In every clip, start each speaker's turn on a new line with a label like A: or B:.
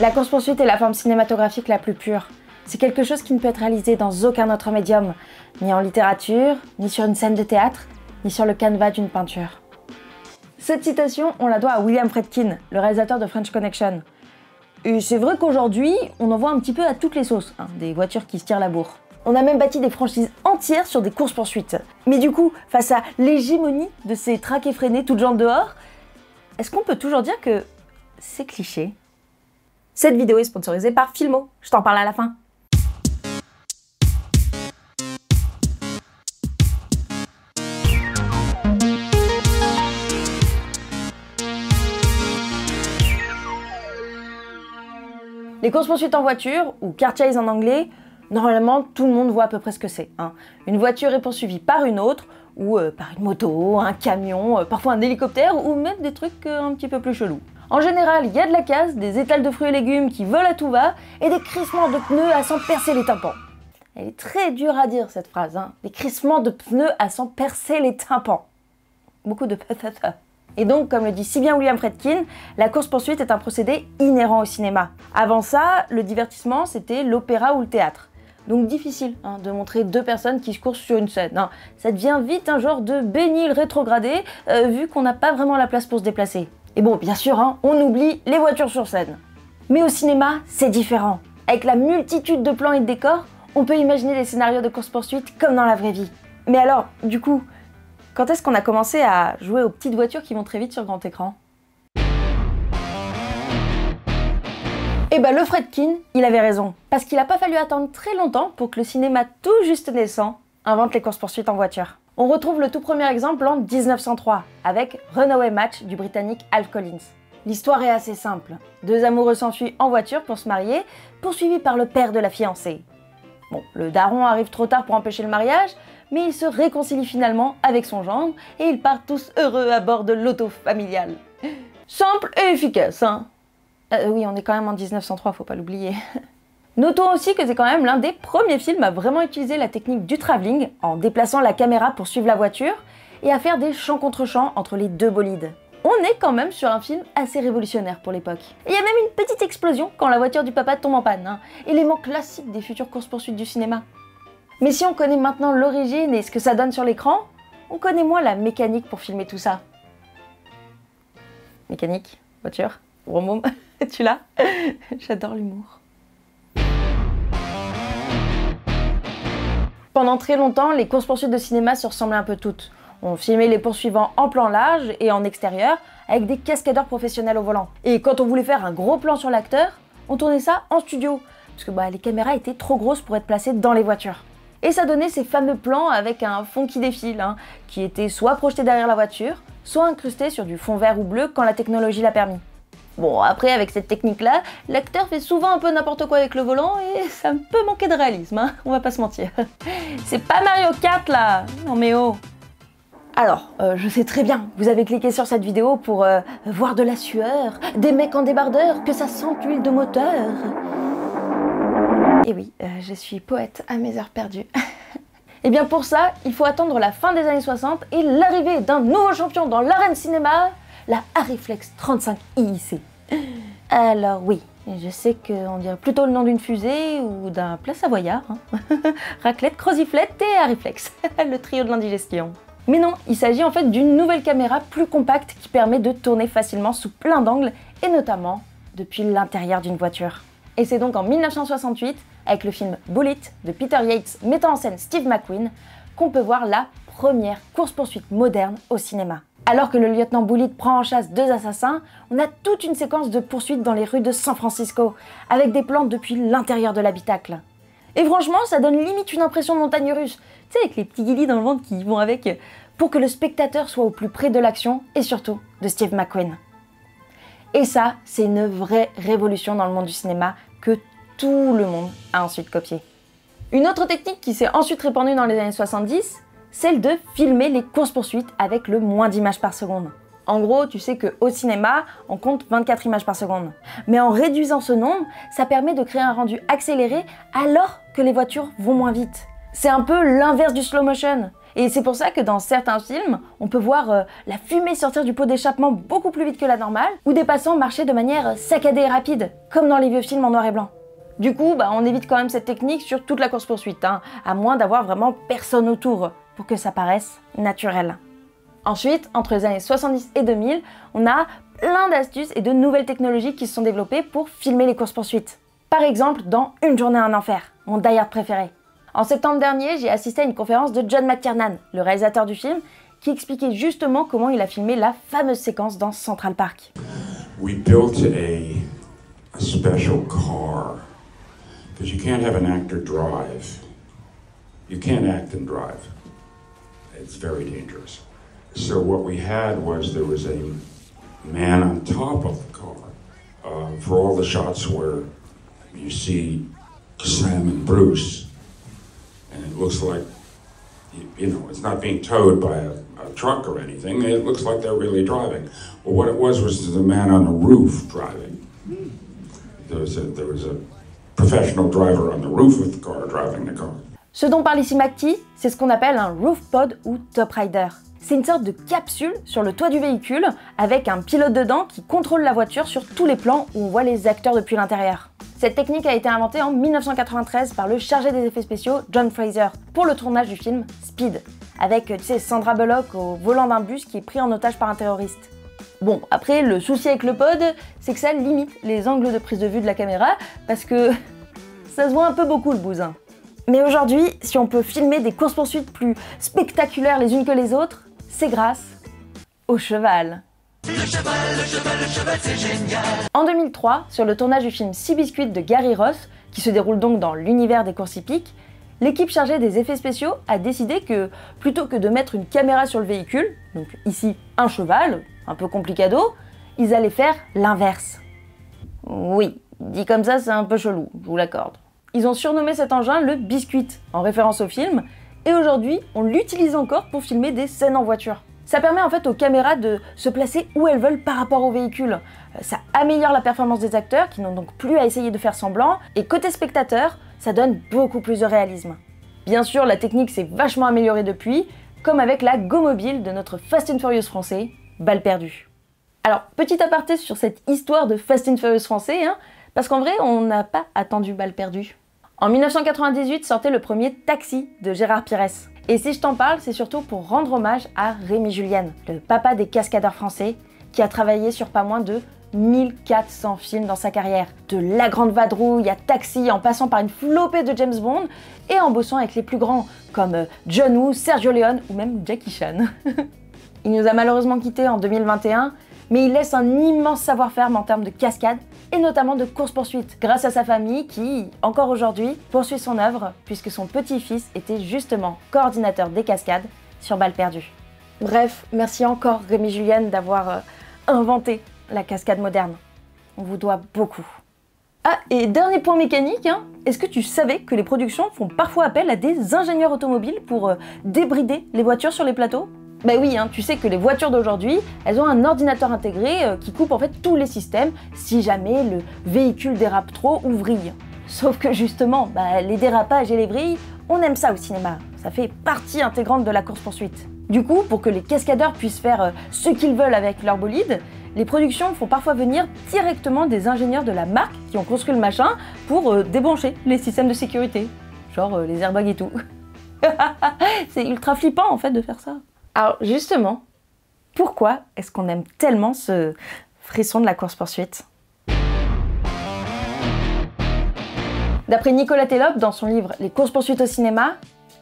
A: La course-poursuite est la forme cinématographique la plus pure. C'est quelque chose qui ne peut être réalisé dans aucun autre médium, ni en littérature, ni sur une scène de théâtre, ni sur le canevas d'une peinture. Cette citation, on la doit à William Friedkin, le réalisateur de French Connection. Et c'est vrai qu'aujourd'hui, on en voit un petit peu à toutes les sauces, des voitures qui se tirent la bourre. On a même bâti des franchises entières sur des courses-poursuites. Mais du coup, face à l'hégémonie de ces tracks effrénés toutes jambes dehors, est-ce qu'on peut toujours dire que c'est cliché? Cette vidéo est sponsorisée par Filmo, je t'en parle à la fin. Les courses-poursuites en voiture, ou car chase en anglais, normalement tout le monde voit à peu près ce que c'est. Une voiture est poursuivie par une autre, ou par une moto, un camion, parfois un hélicoptère, ou même des trucs un petit peu plus chelous. En général, il y a de la casse, des étals de fruits et légumes qui volent à tout va, et des crissements de pneus à s'en percer les tympans. Elle est très dure à dire cette phrase, des crissements de pneus à s'en percer les tympans. Beaucoup de patata. Et donc, comme le dit si bien William Friedkin, la course-poursuite est un procédé inhérent au cinéma. Avant ça, le divertissement, c'était l'opéra ou le théâtre. Donc difficile de montrer deux personnes qui se coursent sur une scène. Ça devient vite un genre de bénil rétrogradé, vu qu'on n'a pas vraiment la place pour se déplacer. Et bon, bien sûr, on oublie les voitures sur scène. Mais au cinéma, c'est différent. Avec la multitude de plans et de décors, on peut imaginer des scénarios de course-poursuite comme dans la vraie vie. Mais alors, du coup, quand est-ce qu'on a commencé à jouer aux petites voitures qui vont très vite sur grand écran? Eh ben le Friedkin, il avait raison. Parce qu'il n'a pas fallu attendre très longtemps pour que le cinéma tout juste naissant invente les courses-poursuites en voiture. On retrouve le tout premier exemple en 1903, avec Runaway Match du Britannique Alf Collins. L'histoire est assez simple. Deux amoureux s'enfuient en voiture pour se marier, poursuivis par le père de la fiancée. Bon, le daron arrive trop tard pour empêcher le mariage, mais il se réconcilie finalement avec son gendre et ils partent tous heureux à bord de l'auto familiale. Simple et efficace, oui, on est quand même en 1903, faut pas l'oublier. Notons aussi que c'est quand même l'un des premiers films à vraiment utiliser la technique du travelling, en déplaçant la caméra pour suivre la voiture, et à faire des champs contre champs entre les deux bolides. On est quand même sur un film assez révolutionnaire pour l'époque. Il y a même une petite explosion quand la voiture du papa tombe en panne, élément classique des futures courses-poursuites du cinéma. Mais si on connaît maintenant l'origine et ce que ça donne sur l'écran, on connaît moins la mécanique pour filmer tout ça. Mécanique, voiture, vroom, tu l'as? J'adore l'humour. Pendant très longtemps, les courses-poursuites de cinéma se ressemblaient un peu toutes. On filmait les poursuivants en plan large et en extérieur, avec des cascadeurs professionnels au volant. Et quand on voulait faire un gros plan sur l'acteur, on tournait ça en studio, parce que les caméras étaient trop grosses pour être placées dans les voitures. Et ça donnait ces fameux plans avec un fond qui défile, qui était soit projeté derrière la voiture, soit incrusté sur du fond vert ou bleu quand la technologie l'a permis. Bon, après, avec cette technique-là, l'acteur fait souvent un peu n'importe quoi avec le volant et ça peut manquer de réalisme, on va pas se mentir. C'est pas Mario Kart là! Non mais oh! Alors, je sais très bien, vous avez cliqué sur cette vidéo pour voir de la sueur, des mecs en débardeur, que ça sente l'huile de moteur. Et oui, je suis poète à mes heures perdues. Et bien pour ça, il faut attendre la fin des années 60 et l'arrivée d'un nouveau champion dans l'arène cinéma, la Arriflex 35 IIC. Alors oui, je sais qu'on dirait plutôt le nom d'une fusée ou d'un plat savoyard. Raclette, croziflette et Arriflex, le trio de l'indigestion. Mais non, il s'agit en fait d'une nouvelle caméra plus compacte qui permet de tourner facilement sous plein d'angles et notamment depuis l'intérieur d'une voiture. Et c'est donc en 1968, avec le film Bullitt de Peter Yates mettant en scène Steve McQueen, qu'on peut voir la première course-poursuite moderne au cinéma. Alors que le lieutenant Bullitt prend en chasse deux assassins, on a toute une séquence de poursuites dans les rues de San Francisco, avec des plans depuis l'intérieur de l'habitacle. Et franchement, ça donne limite une impression de montagne russe, tu sais, avec les petits guillis dans le ventre qui vont avec, pour que le spectateur soit au plus près de l'action et surtout de Steve McQueen. Et ça, c'est une vraie révolution dans le monde du cinéma que tout le monde a ensuite copié. Une autre technique qui s'est ensuite répandue dans les années 70, celle de filmer les courses-poursuites avec le moins d'images par seconde. En gros, tu sais qu'au cinéma, on compte 24 images par seconde. Mais en réduisant ce nombre, ça permet de créer un rendu accéléré alors que les voitures vont moins vite. C'est un peu l'inverse du slow motion. Et c'est pour ça que dans certains films, on peut voir la fumée sortir du pot d'échappement beaucoup plus vite que la normale, ou des passants marcher de manière saccadée et rapide, comme dans les vieux films en noir et blanc. Du coup, on évite quand même cette technique sur toute la course-poursuite, à moins d'avoir vraiment personne autour, pour que ça paraisse naturel. Ensuite, entre les années 70 et 2000, on a plein d'astuces et de nouvelles technologies qui se sont développées pour filmer les courses-poursuites. Par exemple, dans Une journée en enfer, mon die hard préféré. En septembre dernier, j'ai assisté à une conférence de John McTiernan, le réalisateur du film, qui expliquait justement comment il a filmé la fameuse séquence dans Central Park.
B: We built a special car, because you can't have an actor drive. You can't act and drive. It's very dangerous. So what we had was there was a man on top of the car for all the shots where you see Sam and Bruce. And it looks like, you know, it's not being towed by a truck or anything. It looks like they're really driving. Well, what it was the man on the roof driving. There was a professional driver on the roof of the car driving the car.
A: Ce dont parle ici McTee, c'est ce qu'on appelle un roof pod ou top rider. C'est une sorte de capsule sur le toit du véhicule avec un pilote dedans qui contrôle la voiture sur tous les plans où on voit les acteurs depuis l'intérieur. Cette technique a été inventée en 1993 par le chargé des effets spéciaux John Fraser pour le tournage du film Speed, avec Sandra Bullock au volant d'un bus qui est pris en otage par un terroriste. Bon, après, le souci avec le pod, c'est que ça limite les angles de prise de vue de la caméra parce que ça se voit un peu beaucoup le bousin. Mais aujourd'hui, si on peut filmer des courses-poursuites plus spectaculaires les unes que les autres, c'est grâce au cheval. Le cheval, c'est génial. En 2003, sur le tournage du film Seabiscuit de Gary Ross, qui se déroule donc dans l'univers des courses hippiques, l'équipe chargée des effets spéciaux a décidé que, plutôt que de mettre une caméra sur le véhicule, donc ici un cheval, un peu complicado, ils allaient faire l'inverse. Oui, dit comme ça, c'est un peu chelou, je vous l'accorde. Ils ont surnommé cet engin le Biscuit, en référence au film, et aujourd'hui, on l'utilise encore pour filmer des scènes en voiture. Ça permet en fait aux caméras de se placer où elles veulent par rapport au véhicule. Ça améliore la performance des acteurs qui n'ont donc plus à essayer de faire semblant, et côté spectateur, ça donne beaucoup plus de réalisme. Bien sûr, la technique s'est vachement améliorée depuis, comme avec la GoMobile de notre Fast and Furious français, Balle perdue. Alors, petit aparté sur cette histoire de Fast and Furious français, parce qu'en vrai, on n'a pas attendu Balle perdue. En 1998 sortait le premier Taxi de Gérard Pires. Et si je t'en parle, c'est surtout pour rendre hommage à Rémi Julienne, le papa des cascadeurs français, qui a travaillé sur pas moins de 1400 films dans sa carrière. De La Grande Vadrouille à Taxi, en passant par une flopée de James Bond, et en bossant avec les plus grands, comme John Woo, Sergio Leone ou même Jackie Chan. Il nous a malheureusement quittés en 2021, mais il laisse un immense savoir-faire en termes de cascade, et notamment de course-poursuite, grâce à sa famille qui, encore aujourd'hui, poursuit son œuvre, puisque son petit-fils était justement coordinateur des cascades sur Balle perdue. Bref, merci encore Rémi Julienne d'avoir inventé la cascade moderne. On vous doit beaucoup. Ah, et dernier point mécanique, est-ce que tu savais que les productions font parfois appel à des ingénieurs automobiles pour débrider les voitures sur les plateaux ? Bah oui, tu sais que les voitures d'aujourd'hui, elles ont un ordinateur intégré qui coupe en fait tous les systèmes si jamais le véhicule dérape trop ou vrille. Sauf que justement, les dérapages et les vrilles, on aime ça au cinéma. Ça fait partie intégrante de la course-poursuite. Du coup, pour que les cascadeurs puissent faire ce qu'ils veulent avec leur bolide, les productions font parfois venir directement des ingénieurs de la marque qui ont construit le machin pour débrancher les systèmes de sécurité. Genre les airbags et tout. C'est ultra flippant en fait de faire ça. Alors justement, pourquoi est-ce qu'on aime tellement ce frisson de la course-poursuite ? D'après Nicolas Telope, dans son livre Les courses-poursuites au cinéma,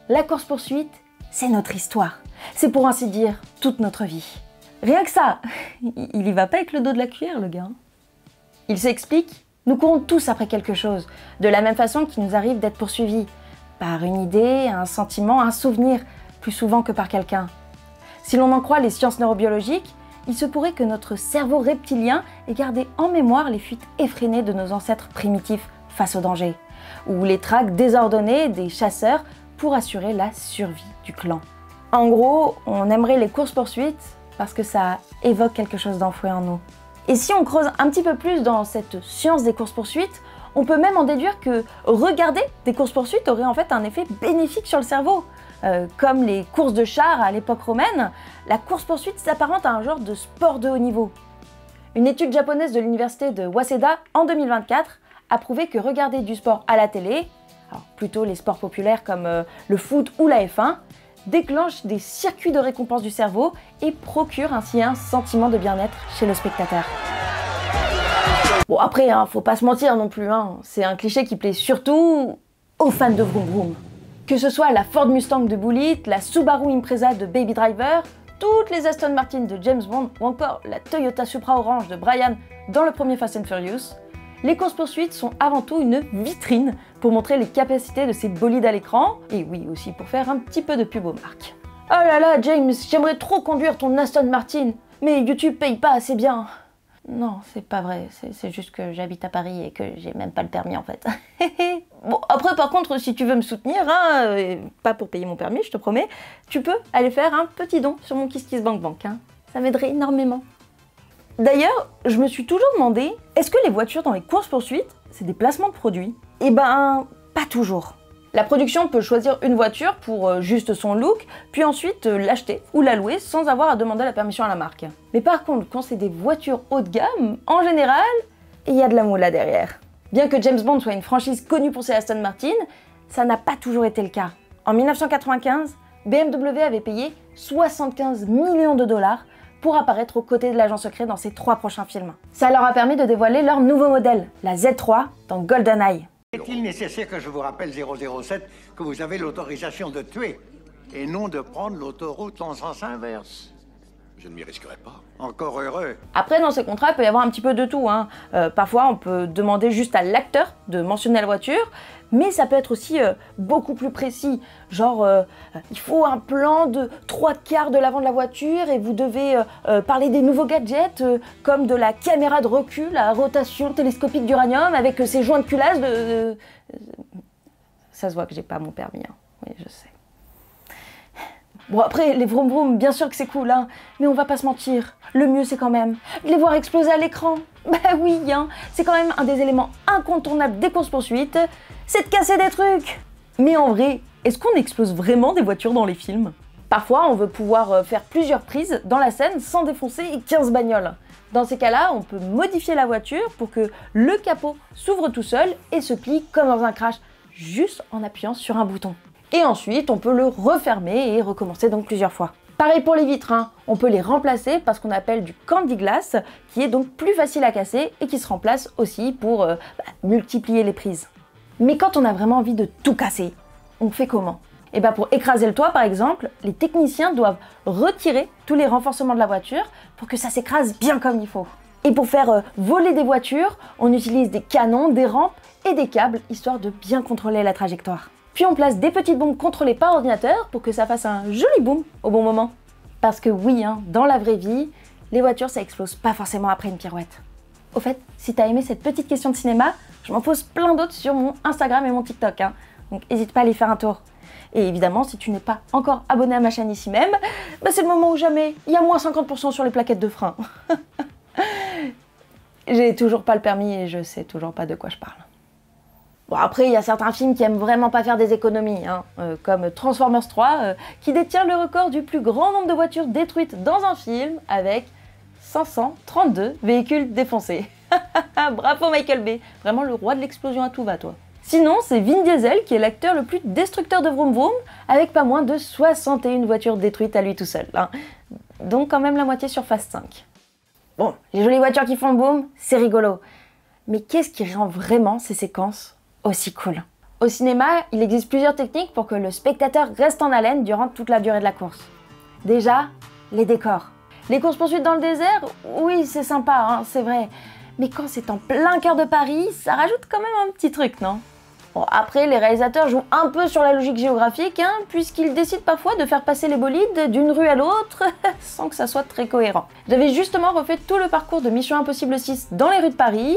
A: la course-poursuite, c'est notre histoire. C'est pour ainsi dire toute notre vie. Rien que ça, il y va pas avec le dos de la cuillère, le gars. Il s'explique, nous courons tous après quelque chose, de la même façon qu'il nous arrive d'être poursuivis par une idée, un sentiment, un souvenir, plus souvent que par quelqu'un. Si l'on en croit les sciences neurobiologiques, il se pourrait que notre cerveau reptilien ait gardé en mémoire les fuites effrénées de nos ancêtres primitifs face au danger, ou les traques désordonnées des chasseurs pour assurer la survie du clan. En gros, on aimerait les courses-poursuites parce que ça évoque quelque chose d'enfoui en nous. Et si on creuse un petit peu plus dans cette science des courses-poursuites, On peut même en déduire que regarder des courses-poursuites aurait en fait un effet bénéfique sur le cerveau. Comme les courses de chars à l'époque romaine, la course-poursuite s'apparente à un genre de sport de haut niveau. Une étude japonaise de l'université de Waseda en 2024 a prouvé que regarder du sport à la télé, alors plutôt les sports populaires comme le foot ou la F1, déclenche des circuits de récompense du cerveau et procure ainsi un sentiment de bien-être chez le spectateur. Bon après, faut pas se mentir non plus, c'est un cliché qui plaît surtout aux fans de vroom vroom. Que ce soit la Ford Mustang de Bullitt, la Subaru Impreza de Baby Driver, toutes les Aston Martin de James Bond ou encore la Toyota Supra Orange de Brian dans le premier Fast and Furious, les courses-poursuites sont avant tout une vitrine pour montrer les capacités de ces bolides à l'écran, et oui aussi pour faire un petit peu de pub aux marques. Oh là là James, j'aimerais trop conduire ton Aston Martin, mais YouTube paye pas assez bien. Non, c'est pas vrai, c'est juste que j'habite à Paris et que j'ai même pas le permis en fait. Bon, après par contre, si tu veux me soutenir, et pas pour payer mon permis, je te promets, tu peux aller faire un petit don sur mon KissKissBankBank, ça m'aiderait énormément. D'ailleurs, je me suis toujours demandé, est-ce que les voitures dans les courses-poursuites, c'est des placements de produits? Eh ben, pas toujours. La production peut choisir une voiture pour juste son look, puis ensuite l'acheter ou la louer sans avoir à demander la permission à la marque. Mais par contre, quand c'est des voitures haut de gamme, en général, il y a de la moula derrière. Bien que James Bond soit une franchise connue pour ses Aston Martin, ça n'a pas toujours été le cas. En 1995, BMW avait payé 75 millions de dollars pour apparaître aux côtés de l'agent secret dans ses 3 prochains films. Ça leur a permis de dévoiler leur nouveau modèle, la Z3, dans GoldenEye.
C: Est-il nécessaire que je vous rappelle 007 que vous avez l'autorisation de tuer et non de prendre l'autoroute en sens inverse?
D: Je ne m'y risquerai pas.
C: Encore heureux.
A: Après, dans ces contrats, il peut y avoir un petit peu de tout. Parfois, on peut demander juste à l'acteur de mentionner la voiture, mais ça peut être aussi beaucoup plus précis. Genre, il faut un plan de 3/4 de l'avant de la voiture et vous devez parler des nouveaux gadgets, comme de la caméra de recul à rotation télescopique d'uranium avec ses joints de culasse de... Ça se voit que j'ai pas mon permis, oui, je sais. Bon après, les vroom vroom, bien sûr que c'est cool, mais on va pas se mentir, le mieux c'est quand même de les voir exploser à l'écran. Bah oui, c'est quand même un des éléments incontournables des courses-poursuites, c'est de casser des trucs. Mais en vrai, est-ce qu'on explose vraiment des voitures dans les films? Parfois, on veut pouvoir faire plusieurs prises dans la scène sans défoncer 15 bagnoles. Dans ces cas-là, on peut modifier la voiture pour que le capot s'ouvre tout seul et se plie comme dans un crash, juste en appuyant sur un bouton. Et ensuite, on peut le refermer et recommencer donc plusieurs fois. Pareil pour les vitres, on peut les remplacer par ce qu'on appelle du candy glass, qui est donc plus facile à casser et qui se remplace aussi pour multiplier les prises. Mais quand on a vraiment envie de tout casser, on fait comment? Et pour écraser le toit par exemple, les techniciens doivent retirer tous les renforcements de la voiture pour que ça s'écrase bien comme il faut. Et pour faire voler des voitures, on utilise des canons, des rampes et des câbles, histoire de bien contrôler la trajectoire. Puis on place des petites bombes contrôlées par ordinateur pour que ça fasse un joli boom au bon moment. Parce que oui, dans la vraie vie, les voitures ça explose pas forcément après une pirouette. Au fait, si t'as aimé cette petite question de cinéma, je m'en pose plein d'autres sur mon Instagram et mon TikTok, donc n'hésite pas à aller faire un tour. Et évidemment, si tu n'es pas encore abonné à ma chaîne ici même, c'est le moment ou jamais, il y a moins 50% sur les plaquettes de frein. J'ai toujours pas le permis et je sais toujours pas de quoi je parle. Bon après, il y a certains films qui aiment vraiment pas faire des économies, comme Transformers 3, qui détient le record du plus grand nombre de voitures détruites dans un film, avec 532 véhicules défoncés. Bravo Michael Bay, vraiment le roi de l'explosion à tout va toi. Sinon, c'est Vin Diesel qui est l'acteur le plus destructeur de vroom vroom, avec pas moins de 61 voitures détruites à lui tout seul. Donc quand même la moitié sur Fast 5. Bon, les jolies voitures qui font boom, c'est rigolo. Mais qu'est-ce qui rend vraiment ces séquences aussi cool? Au cinéma, il existe plusieurs techniques pour que le spectateur reste en haleine durant toute la durée de la course. Déjà, les décors. Les courses-poursuites dans le désert, oui, c'est sympa, c'est vrai. Mais quand c'est en plein cœur de Paris, ça rajoute quand même un petit truc, non? Bon, après, les réalisateurs jouent un peu sur la logique géographique, puisqu'ils décident parfois de faire passer les bolides d'une rue à l'autre sans que ça soit très cohérent. J'avais justement refait tout le parcours de Mission Impossible 6 dans les rues de Paris,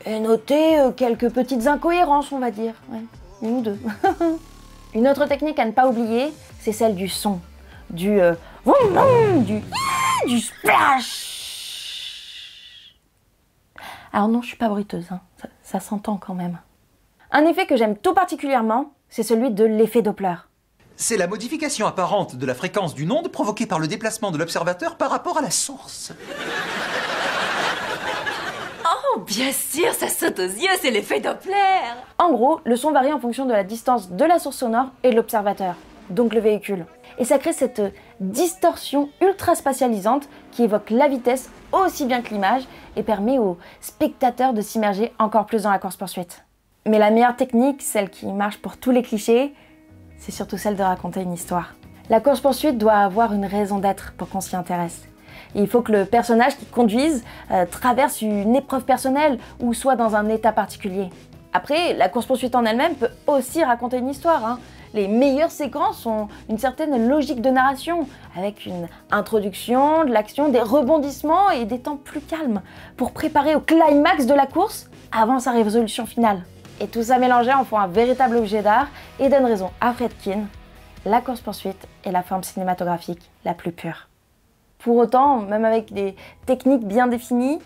A: et noté quelques petites incohérences, on va dire. Ouais, une ou deux. Une autre technique à ne pas oublier, c'est celle du son. Du splash. Alors non, je suis pas bruiteuse, Ça s'entend quand même. Un effet que j'aime tout particulièrement, c'est celui de l'effet Doppler.
E: C'est la modification apparente de la fréquence d'une onde provoquée par le déplacement de l'observateur par rapport à la source.
F: Oh, bien sûr, ça saute aux yeux, c'est l'effet Doppler.
A: En gros, le son varie en fonction de la distance de la source sonore et de l'observateur, donc le véhicule. Et ça crée cette distorsion ultra spatialisante qui évoque la vitesse aussi bien que l'image et permet aux spectateurs de s'immerger encore plus dans la course-poursuite. Mais la meilleure technique, celle qui marche pour tous les clichés, c'est surtout celle de raconter une histoire. La course-poursuite doit avoir une raison d'être pour qu'on s'y intéresse. Et il faut que le personnage qui conduise traverse une épreuve personnelle ou soit dans un état particulier. Après, la course-poursuite en elle-même peut aussi raconter une histoire, hein. Les meilleures séquences ont une certaine logique de narration, avec une introduction, de l'action, des rebondissements et des temps plus calmes, pour préparer au climax de la course avant sa résolution finale. Et tout ça mélangé en font un véritable objet d'art et donne raison à Friedkin, la course-poursuite est la forme cinématographique la plus pure. Pour autant, même avec des techniques bien définies,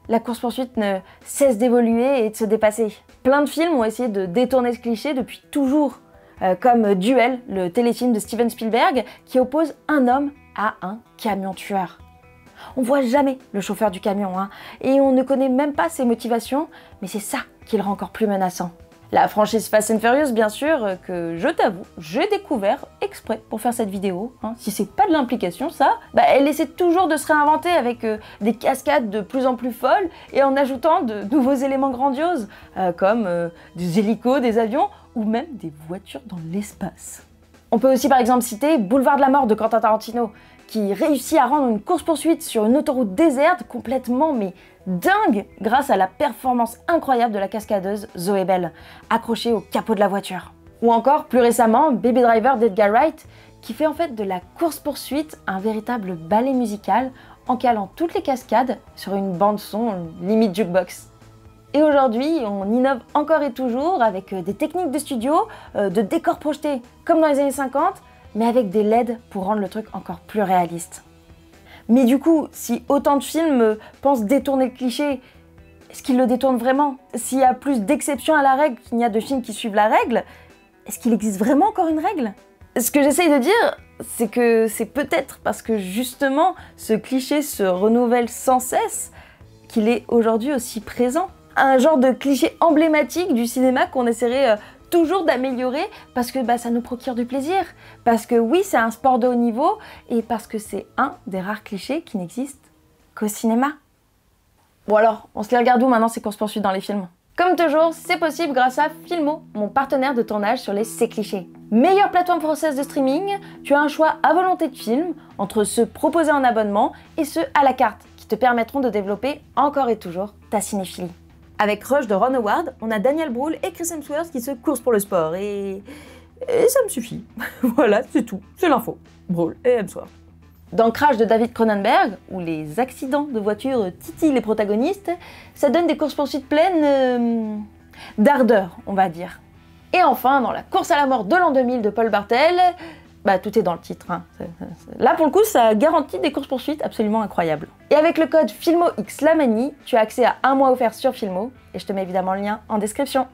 A: la course-poursuite ne cesse d'évoluer et de se dépasser. Plein de films ont essayé de détourner ce cliché depuis toujours, comme Duel, le téléfilm de Steven Spielberg, qui oppose un homme à un camion tueur. On voit jamais le chauffeur du camion, hein, et on ne connaît même pas ses motivations, mais c'est ça qui le rend encore plus menaçant. La franchise Fast and Furious, bien sûr, que je t'avoue, j'ai découvert exprès pour faire cette vidéo. Hein. Si c'est pas de l'implication, ça, elle essaie toujours de se réinventer avec des cascades de plus en plus folles et en ajoutant de nouveaux éléments grandioses, comme des hélicos, des avions ou même des voitures dans l'espace. On peut aussi par exemple citer Boulevard de la Mort de Quentin Tarantino, qui réussit à rendre une course-poursuite sur une autoroute déserte complètement dingue grâce à la performance incroyable de la cascadeuse Zoé Bell, accrochée au capot de la voiture. Ou encore, plus récemment, Baby Driver d'Edgar Wright, qui fait en fait de la course-poursuite un véritable ballet musical en calant toutes les cascades sur une bande-son limite jukebox. Et aujourd'hui, on innove encore et toujours avec des techniques de studio, de décors projetés comme dans les années 50, mais avec des LED pour rendre le truc encore plus réaliste. Mais du coup, si autant de films pensent détourner le cliché, est-ce qu'ils le détournent vraiment? S'il y a plus d'exceptions à la règle qu'il n'y a de films qui suivent la règle, est-ce qu'il existe vraiment encore une règle? Ce que j'essaye de dire, c'est que c'est peut-être parce que justement, ce cliché se renouvelle sans cesse qu'il est aujourd'hui aussi présent. Un genre de cliché emblématique du cinéma qu'on essaierait toujours d'améliorer parce que ça nous procure du plaisir, parce que oui, c'est un sport de haut niveau et parce que c'est un des rares clichés qui n'existent qu'au cinéma. Bon alors, on se les regarde où maintenant ces courses-poursuites dans les films? Comme toujours, c'est possible grâce à Filmo, mon partenaire de tournage sur les C-clichés. Meilleure plateforme française de streaming, tu as un choix à volonté de films entre ceux proposés en abonnement et ceux à la carte qui te permettront de développer encore et toujours ta cinéphilie. Avec Rush de Ron Howard, on a Daniel Brühl et Chris Hemsworth qui se coursent pour le sport et ça me suffit. Voilà, c'est tout, c'est l'info. Brühl et Hemsworth. Dans Crash de David Cronenberg, où les accidents de voiture titillent les protagonistes, ça donne des courses-poursuites pleines d'ardeur, on va dire. Et enfin, dans La course à la mort de l'an 2000 de Paul Bartel, tout est dans le titre. Hein. Là, pour le coup, ça garantit des courses-poursuites absolument incroyables. Et avec le code FilmoXLamanie, tu as accès à un mois offert sur Filmo, et je te mets évidemment le lien en description.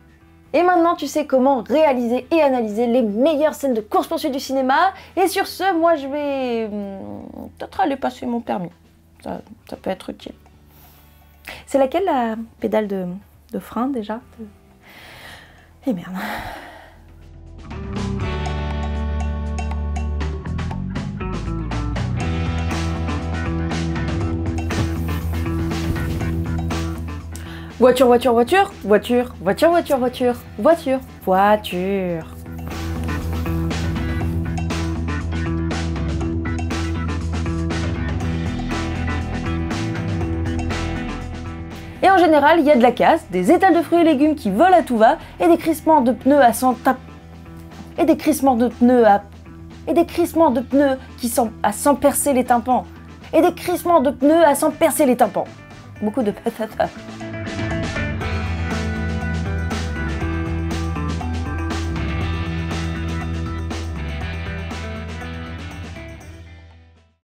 A: Et maintenant, tu sais comment réaliser et analyser les meilleures scènes de course-poursuite du cinéma. Et sur ce, moi, je vais peut-être aller passer mon permis. Ça peut être utile. C'est laquelle la pédale de frein déjà? Eh merde. Voiture, voiture, voiture, voiture, voiture, voiture, voiture, voiture, voiture. Et en général, il y a de la casse, des étals de fruits et légumes qui volent à tout va, et des crissements de pneus à s'en taper. Et des crissements de pneus à... Et des crissements de pneus qui sont à s'en percer les tympans. Et des crissements de pneus à s'en percer les tympans. Beaucoup de patata.